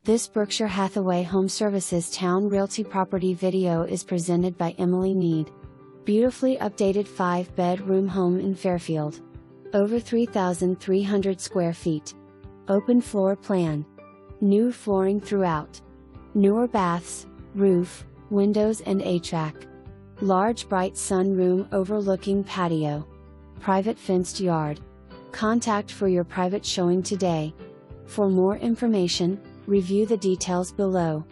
This Berkshire Hathaway HomeServices Towne Realty property video is presented by Nied. Beautifully updated 5-bedroom home in Fairfield. Over 3,300 square feet. Open floor plan. New flooring throughout. Newer baths, roof, windows and HVAC. Large bright sunroom overlooking patio. Private fenced yard. Contact for your private showing today. For more information, review the details below.